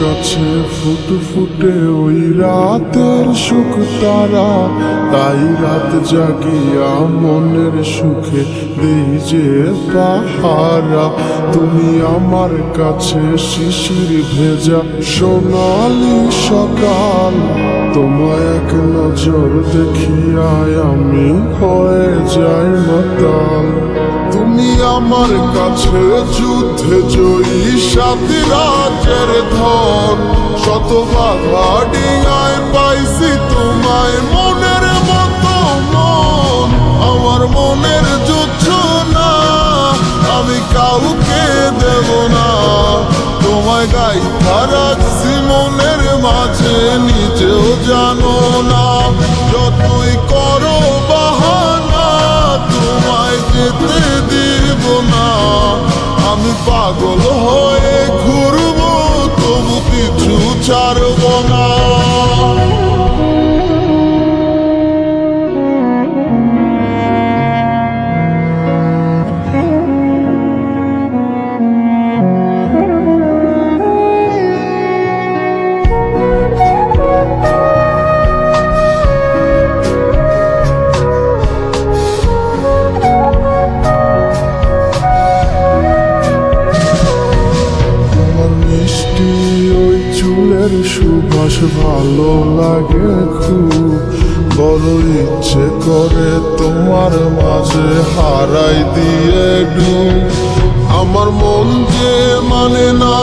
কাছে ফুটফুটে ওই রাতের সুখ তারা, তাই রাত জাগিয়া মনের সুখে দেই যে পাহারা। তুমি আমার কাছে শিশির ভেজা সোনালি সকাল, তোমায় এক নজর দেখিয়ায় আমি হয়ে যাই মাতাল। তুমি আমার কাছে যুদ্ধে জয়ী সাত রাজ্যের ধন, শত বাধা ডিঙায় পাইছি তোমায় মনের মতো মন। আমার মনের যুদ্ধ না আমি কাউকে দেব না, তোমায় গাইথা রাখছি মনের মাঝে নিজেও জানো না। যতই করো বাহানা তোমায় যেতে দিব না, আমি পাগল হয়ে ঘুরবো তবু কিছু ছাড়ব না। চুলের সুবাস ভালো লাগে খুব, বড় ইচ্ছে করে তোমার মাঝে হারাই দিয়ে ডুব। আমার মন যে মানে না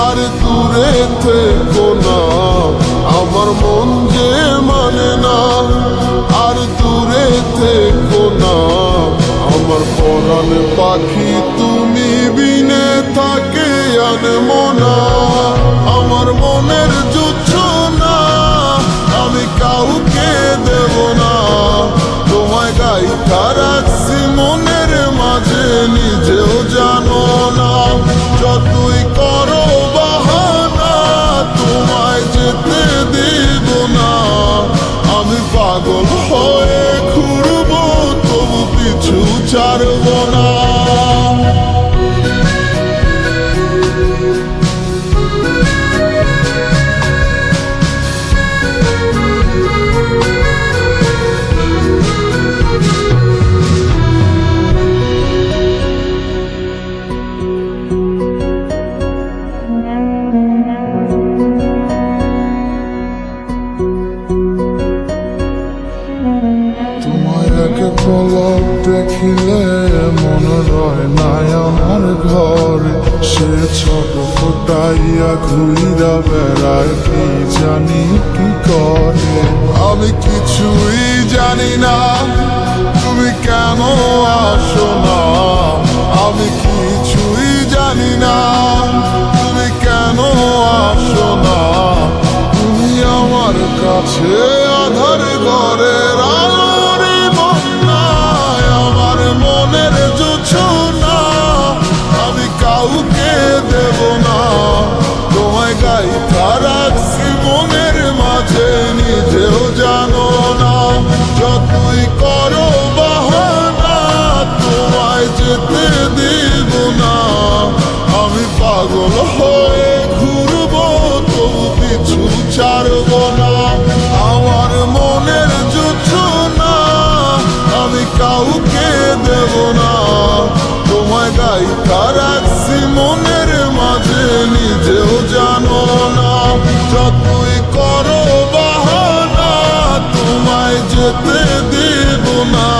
আর দূরে থেকো না, আমার মন যে মানে না আর দূরে থেকো না। আমার পরাণ পাখি তুমি বিনে থাকে আনমনা, আমার মনের যুদ্ধ না আমি কাউকে দেব না। তোমায় গাইথা রাখছি মনের মাঝে নিজেও জানো না। যতই করো বাহানা তোমায় যেতে দিব না, আমি পাগল হয়ে ঘুরবো তবু কিছু ছাড়ব না। পলক দেখিলে মনে রয় না আমার ঘরে, সে ছোট ফোটাইয়া ঘুইরা বেড়ায় কি জানি কি করে। আমি কিছুই জানি না তুমি কেন আসো না, আমি কিছুই জানি না তুমি কেন আসো না। তুমি আমার কাছে আধার ঘরের আলোরে বন্যায়, আমার মনের জোছনা আমি কাউকে দেব না। তোমায় গাইথা রাখছি মনের মাঝে নিজেও জানো না। যতই করো বাহানা তোমায় যেতে দিব না, আমি পাগল হয়ে ঘুরবো তবু কিছু ছাড়ব না। আমার মনের যুদ্ধ না আমি কাউকে দেব না, তোমায় গাইথা রাখছি মনের মাঝে নিজেও জানো না। যতই করো বাহানা তোমায় যেতে দিব না,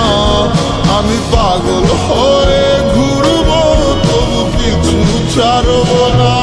আমি পাগল হয়ে ঘুরবো তবু কিছু ছাড়ব না।